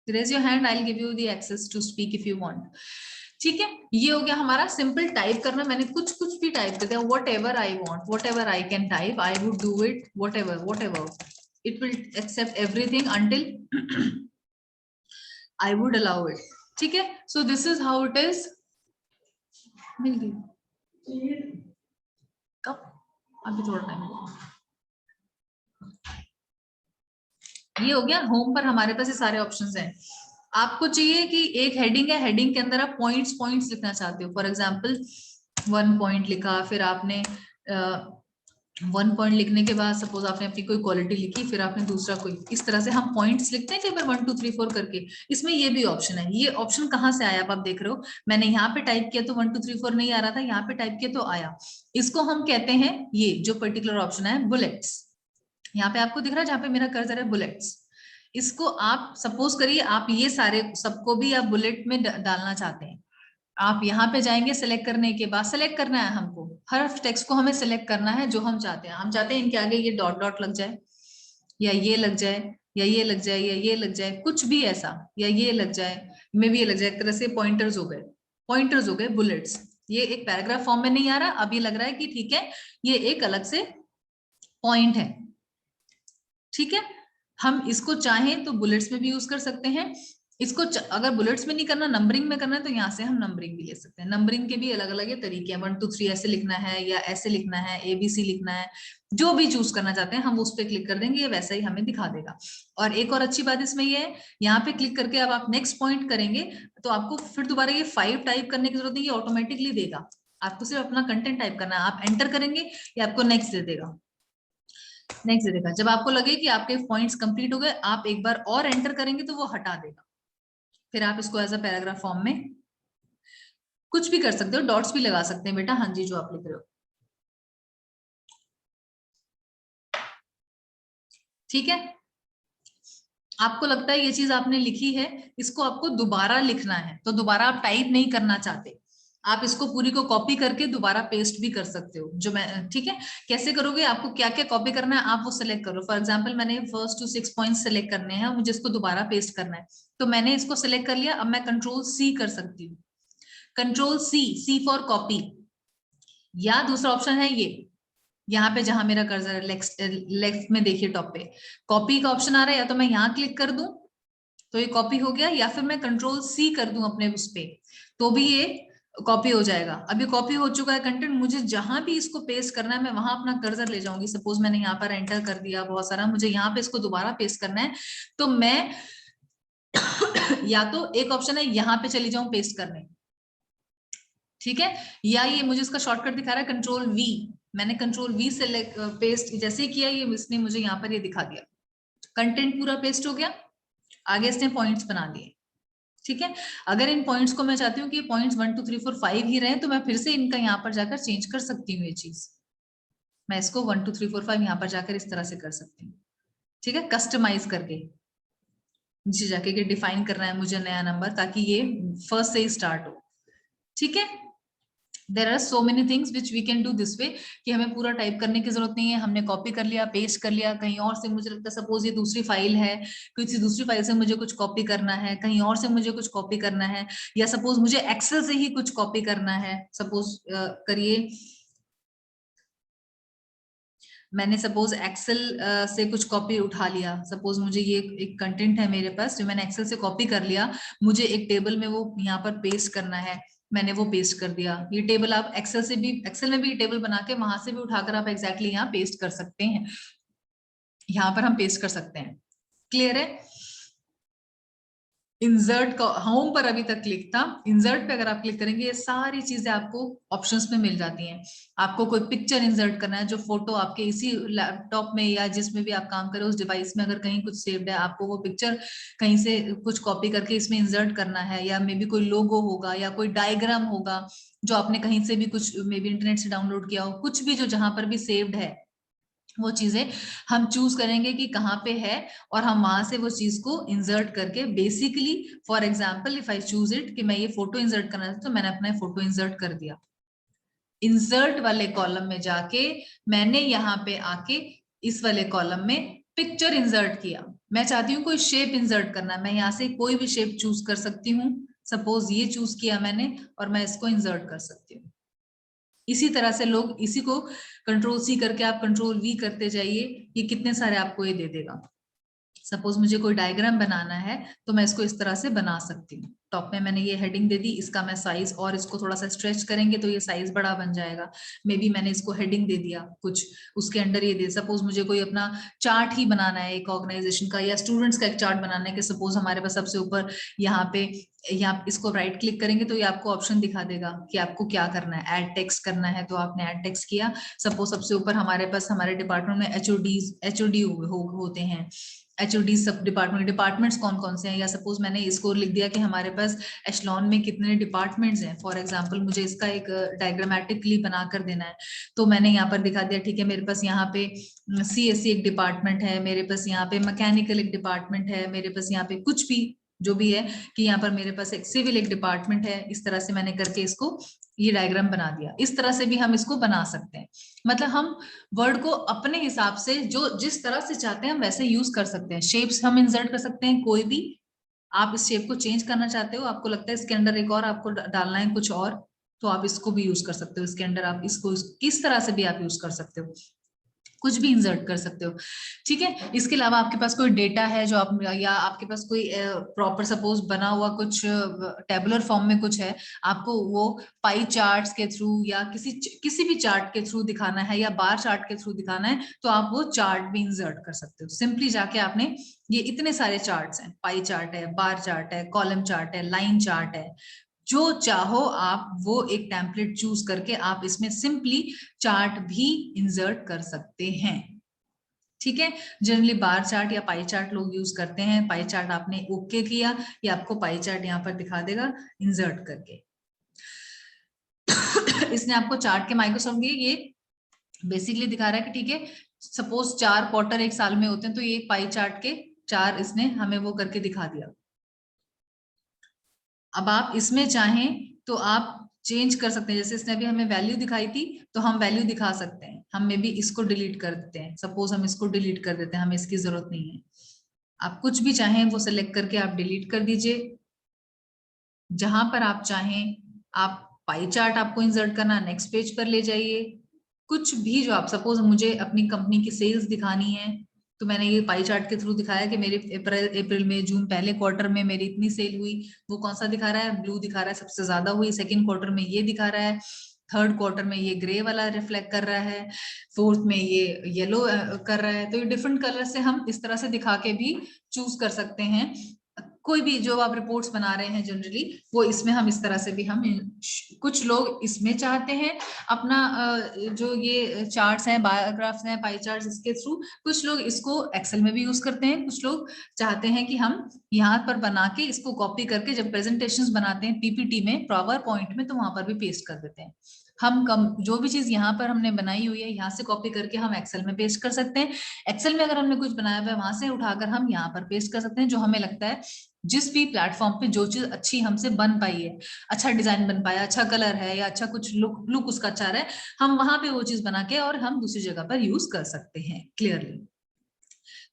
Raise your hand, I'll give you the access to speak if you want. ठीक है, ये हो गया हमारा सिंपल टाइप करना। मैंने कुछ भी टाइप कर दिया, whatever I want, whatever I can type, I would do it, whatever it will accept everything until I would allow it. ठीक है, so this is how it is. मिल गई कब? अभी थोड़ा time. ये हो गया होम पर, हमारे पास ये सारे ऑप्शंस हैं। आपको चाहिए कि एक हेडिंग है, हेडिंग के अंदर आप पॉइंट्स लिखना चाहते हो, फॉर एग्जांपल 1 पॉइंट लिखा, फिर आपने 1 पॉइंट लिखने के बाद सपोज आपने अपनी कोई क्वालिटी लिखी, फिर आपने दूसरा कोई, इस तरह से हम पॉइंट्स लिखते हैं कई बार 1 2 3 4 करके। इसमें ये भी ऑप्शन है। ये ऑप्शन कहाँ से आया आप देख रहे हो, मैंने यहाँ पे टाइप किया तो 1 2 3 4 नहीं आ रहा था, यहाँ पे टाइप किया तो आया। इसको हम कहते हैं, ये जो पर्टिकुलर ऑप्शन है बुलेट्स, यहाँ पे आपको दिख रहा है जहाँ पे मेरा कर्सर है, बुलेट्स। इसको आप सपोज करिए आप ये सारे सबको भी आप बुलेट में डालना चाहते हैं, आप यहाँ पे जाएंगे, सिलेक्ट करने के बाद सिलेक्ट करना है हमको, हर टेक्स्ट को हमें सिलेक्ट करना है जो हम चाहते हैं। हम चाहते हैं इनके आगे ये डॉट डॉट लग जाए, या ये लग जाए, या ये लग जाए, या ये लग जाए, कुछ भी ऐसा, या ये लग जाए, मे भी ये लग जाए। एक तरह से पॉइंटर्स हो गए बुलेट्स। ये एक पैराग्राफ फॉर्म में नहीं आ रहा, अब ये लग रहा है कि ठीक है ये एक अलग से पॉइंट है। ठीक है, हम इसको चाहें तो बुलेट्स में भी यूज कर सकते हैं, इसको अगर बुलेट्स में नहीं करना, नंबरिंग में करना है, तो यहाँ से हम नंबरिंग भी ले सकते हैं। नंबरिंग के भी अलग अलग तरीके हैं, 1 2 3 ऐसे लिखना है या ऐसे लिखना है, ABC लिखना है, जो भी चूज करना चाहते हैं हम उस पर क्लिक कर देंगे, ये वैसा ही हमें दिखा देगा। और एक और अच्छी बात इसमें ये है, यहाँ पे क्लिक करके अब आप नेक्स्ट पॉइंट करेंगे तो आपको फिर दोबारा ये 5 टाइप करने की जरूरत नहीं, ये ऑटोमेटिकली देगा। आपको सिर्फ अपना कंटेंट टाइप करना है, आप एंटर करेंगे ये आपको नेक्स्ट दे देगा, नेक्स्ट दे देगा। जब आपको लगे कि आपके पॉइंट्स कंप्लीट हो गए, आप एक बार और एंटर करेंगे तो वो हटा देगा। फिर आप इसको एज अ पैराग्राफ फॉर्म में कुछ भी कर सकते हो, डॉट्स भी लगा सकते हैं बेटा, हाँ जी, जो आप लिख रहे हो। ठीक है, आपको लगता है ये चीज आपने लिखी है, इसको आपको दोबारा लिखना है, तो दोबारा आप टाइप नहीं करना चाहते, आप इसको पूरी को कॉपी करके दोबारा पेस्ट भी कर सकते हो। जो मैं, ठीक है, कैसे करोगे, आपको क्या क्या कॉपी करना है आप वो सिलेक्ट करो। फॉर एग्जांपल मैंने फर्स्ट टू 6 पॉइंट्स सिलेक्ट करने हैं, मुझे इसको दोबारा पेस्ट करना है, तो मैंने इसको सिलेक्ट कर लिया। अब मैं कंट्रोल C कर सकती हूँ, कंट्रोल C फॉर कॉपी, या दूसरा ऑप्शन है ये, यहाँ पे जहां मेरा कर्सर है लेफ्ट में देखिए टॉप पे कॉपी का ऑप्शन आ रहा है, या तो मैं यहाँ क्लिक कर दूं तो ये कॉपी हो गया, या फिर मैं कंट्रोल C कर दूं अपने उस पे तो भी ये कॉपी हो जाएगा। अभी कॉपी हो चुका है कंटेंट, मुझे जहां भी इसको पेस्ट करना है मैं वहां अपना कर्सर ले जाऊंगी। सपोज मैंने यहाँ पर एंटर कर दिया बहुत सारा, मुझे यहाँ पे इसको दोबारा पेस्ट करना है, तो मैं या तो एक ऑप्शन है यहाँ पे चली जाऊं पेस्ट करने, ठीक है, या ये मुझे इसका शॉर्टकट दिखा रहा है कंट्रोल V, मैंने कंट्रोल V से पेस्ट जैसे ही किया, ये इसने मुझे यहाँ पर ये दिखा दिया, कंटेंट पूरा पेस्ट हो गया, आगे इसने पॉइंट्स बना दिए। ठीक है, अगर इन पॉइंट्स को मैं चाहती हूँ कि पॉइंट्स 1 2 3 4 5 ही रहे, तो मैं फिर से इनका यहाँ पर जाकर चेंज कर सकती हूँ। ये चीज मैं इसको 1 2 3 4 5 यहाँ पर जाकर इस तरह से कर सकती हूँ। ठीक है, कस्टमाइज करके नीचे जाके कि डिफाइन करना है मुझे नया नंबर, ताकि ये फर्स्ट से ही स्टार्ट हो। ठीक है, there are so many things which we can do this way, कि हमें पूरा टाइप करने की जरूरत नहीं है, हमने कॉपी कर लिया, पेस्ट कर लिया, कहीं और से मुझे लगता है सपोज ये दूसरी फाइल है, किसी दूसरी फाइल से मुझे कुछ कॉपी करना है, कहीं और से मुझे कुछ कॉपी करना है, या सपोज मुझे एक्सेल से ही कुछ कॉपी करना है। सपोज करिए मैंने सपोज एक्सेल से कुछ कॉपी उठा लिया, सपोज मुझे ये एक कंटेंट है मेरे पास जो मैंने एक्सेल से कॉपी कर लिया, मुझे एक टेबल में वो यहाँ पर पेस्ट करना है, मैंने वो पेस्ट कर दिया। ये टेबल आप एक्सेल से भी, एक्सेल में भी टेबल बना के वहां से भी उठाकर आप एग्जैक्टली यहाँ पेस्ट कर सकते हैं, यहाँ पर हम पेस्ट कर सकते हैं। क्लियर है? इंसर्ट का होम पर अभी तक क्लिक था, इंसर्ट पे अगर आप क्लिक करेंगे ये सारी चीजें आपको ऑप्शंस में मिल जाती हैं। आपको कोई पिक्चर इंसर्ट करना है, जो फोटो आपके इसी लैपटॉप में या जिसमें भी आप काम करें उस डिवाइस में अगर कहीं कुछ सेव्ड है, आपको वो पिक्चर कहीं से कुछ कॉपी करके इसमें इंसर्ट करना है, या मे बी कोई लोगो होगा या कोई डायग्राम होगा जो आपने कहीं से भी कुछ मे बी इंटरनेट से डाउनलोड किया हो, कुछ भी जो जहां पर भी सेव्ड है वो चीजें हम चूज करेंगे कि कहाँ पे है, और हम वहां से वो चीज को इंसर्ट करके basically, for example if I choose it कि मैं ये फोटो इंसर्ट करना था, तो मैंने अपना फोटो इंसर्ट कर दिया। इंसर्ट वाले कॉलम में जाके मैंने यहाँ पे आके इस वाले कॉलम में पिक्चर इंसर्ट किया। मैं चाहती हूँ कोई शेप इंसर्ट करना, मैं यहाँ से कोई भी शेप चूज कर सकती हूँ। सपोज ये चूज किया मैंने और मैं इसको इंसर्ट कर सकती हूँ। इसी तरह से लोग इसी को कंट्रोल C करके आप कंट्रोल V करते जाइए, ये कितने सारे आपको ये दे देगा। सपोज मुझे कोई डायग्राम बनाना है तो मैं इसको इस तरह से बना सकती हूँ। टॉप में मैंने ये हेडिंग दे दी, इसका मैं साइज और इसको थोड़ा सा स्ट्रेच करेंगे तो ये साइज बड़ा बन जाएगा। मे बी मैंने इसको हेडिंग दे दिया कुछ, उसके अंडर ये दे, सपोज मुझे कोई अपना चार्ट ही बनाना है एक ऑर्गेनाइजेशन का या स्टूडेंट्स का एक चार्ट बनाना है, कि सपोज हमारे पास सबसे ऊपर यहाँ पे, यहाँ इसको राइट क्लिक करेंगे तो ये आपको ऑप्शन दिखा देगा कि आपको क्या करना है, ऐड टेक्स्ट करना है तो आपने ऐड टेक्स्ट किया। सपोज सबसे ऊपर हमारे पास हमारे डिपार्टमेंट में HOD होते हैं, HOD सब डिपार्टमेंट्स कौन कौन से हैं, या सपोज मैंने इसको लिख दिया कि हमारे पास एशलॉन में कितने डिपार्टमेंट्स हैं। फॉर एग्जांपल मुझे इसका एक डायग्रामेटिकली बना कर देना है, तो मैंने यहाँ पर दिखा दिया, ठीक है मेरे पास यहाँ पे CSE एक डिपार्टमेंट है, मेरे पास यहाँ पे मैकेनिकल एक डिपार्टमेंट है, मेरे पास यहाँ पे कुछ भी जो भी है, कि यहाँ पर मेरे पास एक सिविल एक डिपार्टमेंट है। इस तरह से मैंने करके इसको ये डायग्राम बना दिया। इस तरह से भी हम इसको बना सकते हैं, मतलब हम वर्ड को अपने हिसाब से जो जिस तरह से चाहते हैं हम वैसे यूज कर सकते हैं। शेप्स हम इंसर्ट कर सकते हैं कोई भी, आप इस शेप को चेंज करना चाहते हो, आपको लगता है इसके अंदर एक और आपको डालना है कुछ और, तो आप इसको भी यूज कर सकते हो। इसके अंदर आप इसको किस तरह से भी आप यूज कर सकते हो। कुछ भी इंसर्ट कर सकते हो, ठीक है। इसके अलावा आपके पास कोई डेटा है जो आप, या आपके पास कोई प्रॉपर सपोज बना हुआ कुछ टेबुलर फॉर्म में कुछ है, आपको वो पाई चार्ट्स के थ्रू या किसी भी चार्ट के थ्रू दिखाना है या बार चार्ट के थ्रू दिखाना है, तो आप वो चार्ट भी इंसर्ट कर सकते हो। सिंपली जाके आपने, ये इतने सारे चार्ट्स हैं, पाई चार्ट है, बार चार्ट है, कॉलम चार्ट है, लाइन चार्ट है, जो चाहो आप वो एक टेम्पलेट चूज करके आप इसमें सिंपली चार्ट भी इंसर्ट कर सकते हैं, ठीक है। जनरली बार चार्ट या पाई चार्ट लोग यूज करते हैं। पाई चार्ट आपने ओके किया, ये आपको पाई चार्ट यहाँ पर दिखा देगा इंसर्ट करके। इसने आपको चार्ट के माइक्रोसॉफ्ट दिए, ये बेसिकली दिखा रहा है कि ठीक है, सपोज 4 क्वार्टर एक साल में होते हैं, तो ये पाई चार्ट के 4 इसने हमें वो करके दिखा दिया। अब आप इसमें चाहें तो आप चेंज कर सकते हैं, जैसे इसने अभी हमें वैल्यू दिखाई थी, तो हम वैल्यू दिखा सकते हैं। हम में भी इसको डिलीट कर देते हैं, सपोज हम इसको डिलीट कर देते हैं, हमें इसकी जरूरत नहीं है। आप कुछ भी चाहें वो सिलेक्ट करके आप डिलीट कर दीजिए। जहां पर आप चाहें, आप पाई चार्ट आपको इंसर्ट करना, नेक्स्ट पेज पर ले जाइए। कुछ भी जो आप, सपोज मुझे अपनी कंपनी की सेल्स दिखानी है, तो मैंने ये पाई चार्ट के थ्रू दिखाया कि मेरे अप्रैल मई जून पहले क्वार्टर में मेरी इतनी सेल हुई। वो कौन सा दिखा रहा है? ब्लू दिखा रहा है, सबसे ज्यादा हुई। सेकंड क्वार्टर में ये दिखा रहा है, थर्ड क्वार्टर में ये ग्रे वाला रिफ्लेक्ट कर रहा है, फोर्थ में ये येलो कर रहा है। तो ये डिफरेंट कलर से हम इस तरह से दिखा के भी चूज कर सकते हैं। कोई भी जो आप रिपोर्ट्स बना रहे हैं जनरली, वो इसमें हम इस तरह से भी हम, कुछ लोग इसमें चाहते हैं अपना जो ये चार्ट्स हैं, बायोग्राफ्स हैं, पाई चार्ट्स, इसके थ्रू। कुछ लोग इसको एक्सेल में भी यूज करते हैं। कुछ लोग चाहते हैं कि हम यहाँ पर बना के इसको कॉपी करके जब प्रेजेंटेशंस बनाते हैं पीपीटी में, पावर पॉइंट में, तो वहां पर भी पेस्ट कर देते हैं। हम कम जो भी चीज यहाँ पर हमने बनाई हुई है, यहाँ से कॉपी करके हम एक्सेल में पेस्ट कर सकते हैं। एक्सेल में अगर हमने कुछ बनाया हुआ है, वहां से उठाकर हम यहाँ पर पेस्ट कर सकते हैं, जो हमें लगता है जिस भी प्लेटफॉर्म पे जो चीज अच्छी हमसे बन पाई है, अच्छा डिजाइन बन पाया, अच्छा कलर है, या अच्छा कुछ लुक उसका अच्छा है, हम वहां पे वो चीज बना के और हम दूसरी जगह पर यूज कर सकते हैं। क्लियरली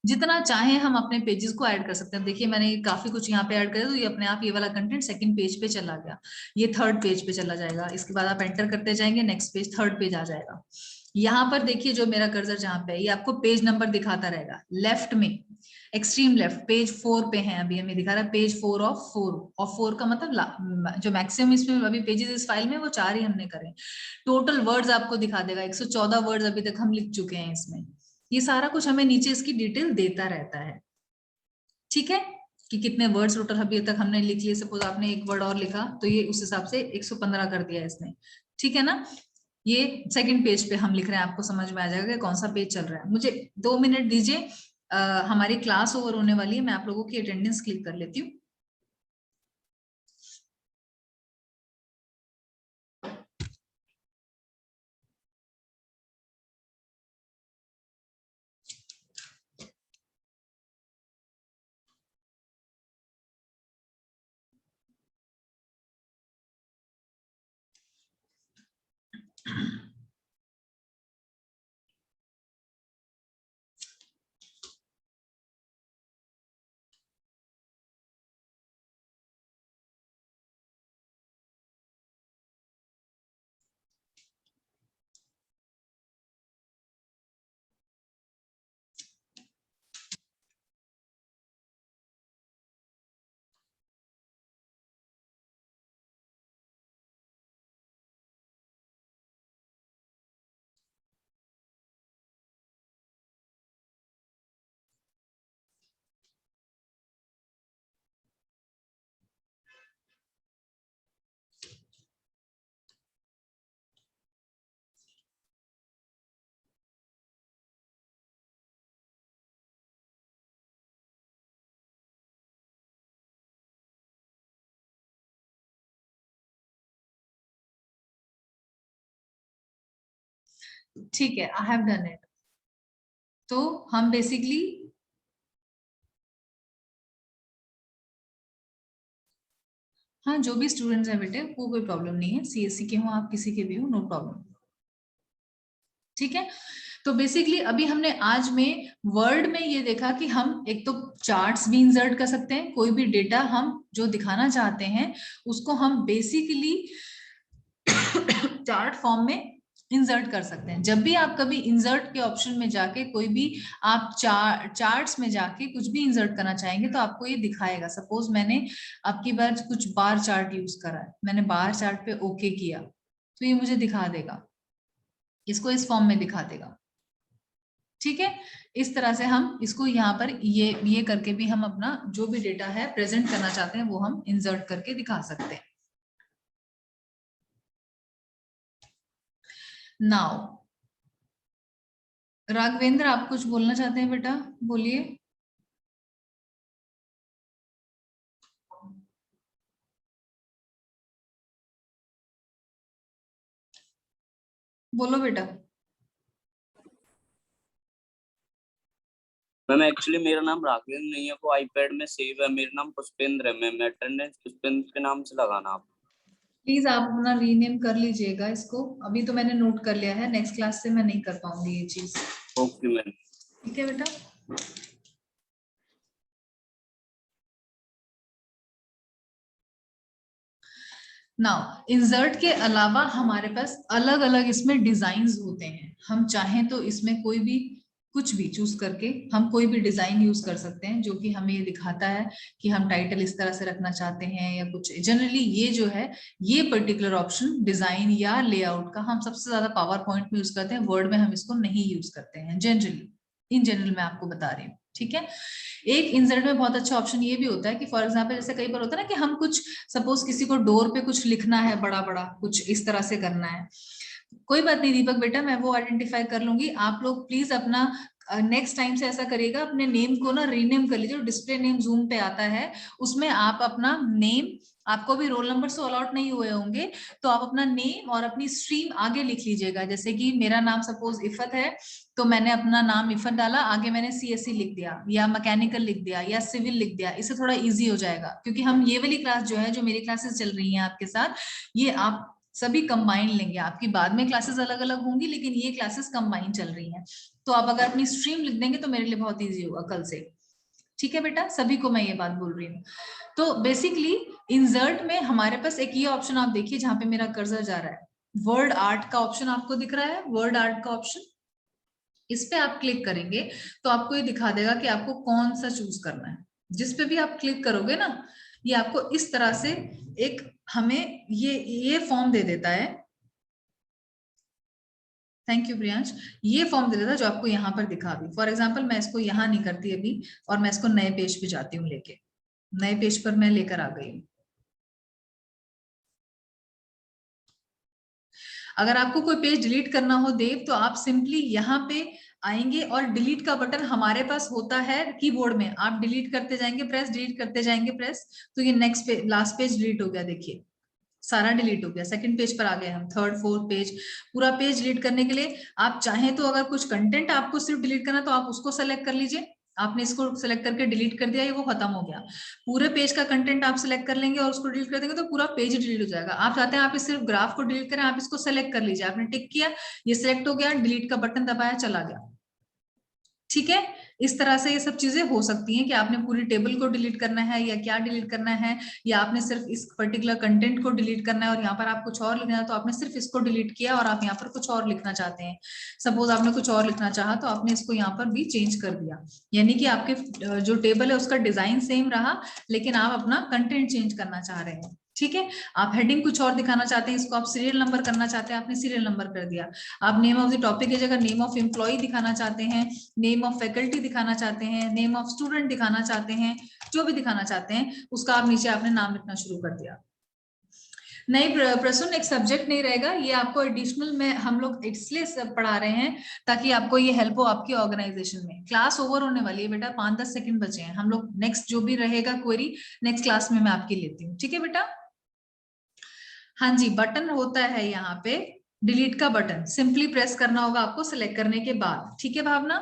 जितना चाहे हम अपने पेजेस को ऐड कर सकते हैं। देखिए मैंने काफी कुछ यहाँ पे ऐड कर दिया, तो ये अपने आप ये वाला कंटेंट सेकंड पेज पे चला गया, ये थर्ड पेज पे चला जाएगा। इसके बाद आप एंटर करते जाएंगे, नेक्स्ट पेज, थर्ड पेज आ जाएगा। यहाँ पर देखिए जो मेरा कर्सर जहाँ पे है, ये आपको पेज नंबर दिखाता रहेगा लेफ्ट में, एक्सट्रीम लेफ्ट, पेज 4 पे है। अभी हमें दिखा रहा है पेज 4 ऑफ 4, और 4 का मतलब जो मैक्सिमम इसमें अभी पेजेस इस फाइल में वो 4 ही हमने करे। टोटल वर्ड्स आपको दिखा देगा, 114 वर्ड्स अभी तक हम लिख चुके हैं इसमें। ये सारा कुछ हमें नीचे इसकी डिटेल देता रहता है, ठीक है, कि कितने वर्ड्स टोटल अभी तक हमने लिख लिए। सपोज आपने एक वर्ड और लिखा, तो ये उस हिसाब से 115 कर दिया इसने, ठीक है ना। ये सेकंड पेज पे हम लिख रहे हैं, आपको समझ में आ जाएगा कि कौन सा पेज चल रहा है। मुझे 2 मिनट दीजिए, हमारी क्लास ओवर होने वाली है, मैं आप लोगों की अटेंडेंस क्लिक कर लेती हूँ। ठीक है, आई हैव डन इट। तो हम बेसिकली हाँ, जो भी स्टूडेंट्स हैं बेटे, वो कोई प्रॉब्लम नहीं है, सीएससी के हो आप, किसी के भी हो, नो प्रॉब्लम, ठीक है। तो बेसिकली अभी हमने आज में वर्ड में ये देखा कि हम एक तो चार्ट्स भी इंसर्ट कर सकते हैं, कोई भी डेटा हम जो दिखाना चाहते हैं उसको हम बेसिकली चार्ट फॉर्म में इंसर्ट कर सकते हैं। जब भी आप कभी इंसर्ट के ऑप्शन में जाके कोई भी आप चार्ट्स में जाके कुछ भी इंसर्ट करना चाहेंगे तो आपको ये दिखाएगा। सपोज मैंने आपकी बार कुछ बार चार्ट यूज करा है, मैंने बार चार्ट पे ओके किया तो ये मुझे दिखा देगा, इसको इस फॉर्म में दिखा देगा। ठीक है, इस तरह से हम इसको यहाँ पर ये करके भी हम अपना जो भी डेटा है प्रेजेंट करना चाहते हैं वो हम इंसर्ट करके दिखा सकते हैं। नाउ राघवेंद्र, आप कुछ बोलना चाहते हैं बेटा, बोलिए। बोलो बेटा। मैम एक्चुअली मेरा नाम राघवेंद्र नहीं है, वो आईपैड में सेव है। मेरा नाम पुष्पेंद्र है मैम, अटेंडेंस पुष्पेंद्र के नाम से लगाना आप। प्लीज आप अपना रीनेम कर लीजिएगा इसको, अभी तो मैंने नोट कर लिया है, नेक्स्ट क्लास से मैं नहीं कर पाऊंगी ये चीज। Okay ma'am. ठीक है बेटा। नाउ इंसर्ट के अलावा हमारे पास अलग अलग इसमें डिजाइन्स होते हैं। हम चाहें तो इसमें कोई भी कुछ भी चूज करके हम कोई भी डिजाइन यूज कर सकते हैं जो कि हमें ये दिखाता है कि हम टाइटल इस तरह से रखना चाहते हैं या कुछ। जनरली ये जो है ये पर्टिकुलर ऑप्शन डिजाइन या लेआउट का हम सबसे ज्यादा पावर पॉइंट में यूज करते हैं, वर्ड में हम इसको नहीं यूज करते हैं जनरली। इन जनरल मैं आपको बता रही हूँ। ठीक है, एक इंसर्ट में बहुत अच्छा ऑप्शन ये भी होता है कि फॉर एग्जांपल जैसे कई बार होता है ना कि हम कुछ सपोज किसी को डोर पे कुछ लिखना है, बड़ा बड़ा कुछ इस तरह से करना है। कोई बात नहीं दीपक बेटा, मैं वो आइडेंटिफाई कर लूंगी। आप लोग प्लीज अपना नेक्स्ट टाइम से ऐसा करिएगा, अपने नेम को ना रीनेम कर लीजिए। डिस्प्ले नेम जूम पे आता है, उसमें आप अपना नेम, आपको भी रोल नंबर से अलॉट नहीं हुए होंगे तो आप अपना नेम और अपनी स्ट्रीम आगे लिख लीजिएगा। जैसे कि मेरा नाम सपोज इफत है तो मैंने अपना नाम इफत डाला, आगे मैंने सीएससी लिख दिया या मैकेनिकल लिख दिया या सिविल लिख दिया। इससे थोड़ा इजी हो जाएगा, क्योंकि हम ये वाली क्लास जो है, जो मेरी क्लासेस चल रही हैं आपके साथ, ये आप सभी कंबाइन लेंगे। आपकी बाद में क्लासेस अलग अलग होंगी लेकिन ये क्लासेस कंबाइन चल रही हैं। तो आप अगर अपनी स्ट्रीम लिख देंगे तो मेरे लिए बहुत इजी होगा कल से। ठीक है बेटा, सभी को मैं ये बात बोल रही हूँ। तो बेसिकली इंसर्ट में हमारे पास एक ये ऑप्शन आप देखिए जहां पे मेरा कर्सर जा रहा है, वर्ड आर्ट का ऑप्शन आपको दिख रहा है। वर्ड आर्ट का ऑप्शन, इस पे आप क्लिक करेंगे तो आपको ये दिखा देगा कि आपको कौन सा चूज करना है। जिस पे भी आप क्लिक करोगे ना, ये आपको इस तरह से एक हमें ये फॉर्म दे देता है। Thank you Priyansh. ये फॉर्म दे देता है जो आपको यहाँ पर दिखा भी। फॉर एग्जाम्पल मैं इसको यहाँ नहीं करती अभी और मैं इसको नए पेज पे जाती हूँ लेके, नए पेज पर मैं लेकर आ गई हूँ। अगर आपको कोई पेज डिलीट करना हो देव तो आप सिंपली यहाँ पे आएंगे और डिलीट का बटन हमारे पास होता है कीबोर्ड में, आप डिलीट करते जाएंगे प्रेस, डिलीट करते जाएंगे प्रेस, तो ये next page, last page delete हो गया। देखिए सारा डिलीट हो गया। सेकंड पेज पर आ गए हम, थर्ड फोर्थ पेज, पूरा पेज डिलीट करने के लिए आप चाहें तो अगर कुछ कंटेंट आपको सिर्फ डिलीट करना तो आप उसको सेलेक्ट कर लीजिए। आपने इसको सेलेक्ट करके डिलीट कर दिया, ये वो खत्म हो गया। पूरे पेज का कंटेंट आप सिलेक्ट कर लेंगे और उसको डिलीट कर देंगे तो पूरा पेज डिलीट हो जाएगा। आप चाहते हैं आप इस सिर्फ ग्राफ को डिलीट करें, आप इसको सेलेक्ट कर लीजिए। आपने टिक किया, ये सिलेक्ट हो गया, डिलीट का बटन दबाया, चला गया। ठीक है, इस तरह से ये सब चीजें हो सकती हैं कि आपने पूरी टेबल को डिलीट करना है या क्या डिलीट करना है, या आपने सिर्फ इस पर्टिकुलर कंटेंट को डिलीट करना है और यहाँ पर आप कुछ और लिखना है तो आपने सिर्फ इसको डिलीट किया और आप यहाँ पर कुछ और लिखना चाहते हैं। सपोज आपने कुछ और लिखना चाहा तो आपने इसको यहाँ पर भी चेंज कर दिया, यानी कि आपके जो टेबल है उसका डिजाइन सेम रहा लेकिन आप अपना कंटेंट चेंज करना चाह रहे हैं। ठीक है, आप हेडिंग कुछ और दिखाना चाहते हैं, इसको आप सीरियल नंबर करना चाहते हैं, आपने सीरियल नंबर कर दिया। आप नेम ऑफ द टॉपिक की जगह नेम ऑफ एम्प्लॉय दिखाना चाहते हैं, नेम ऑफ फैकल्टी दिखाना चाहते हैं, नेम ऑफ स्टूडेंट दिखाना चाहते हैं, जो भी दिखाना चाहते हैं उसका आप नीचे आपने नाम लिखना शुरू कर दिया। नहीं प्रसून, एक सब्जेक्ट नहीं रहेगा, ये आपको एडिशनल में हम लोग इसलिए पढ़ा रहे हैं ताकि आपको ये हेल्प हो आपकी ऑर्गेनाइजेशन में। क्लास ओवर होने वाली है बेटा, 5-10 सेकंड बचे हैं। हम लोग नेक्स्ट जो भी रहेगा क्वेरी नेक्स्ट क्लास में मैं आपकी लेती हूँ। ठीक है बेटा। हाँ जी, बटन होता है यहाँ पे डिलीट का बटन, सिंपली प्रेस करना होगा आपको सिलेक्ट करने के बाद। ठीक है भावना।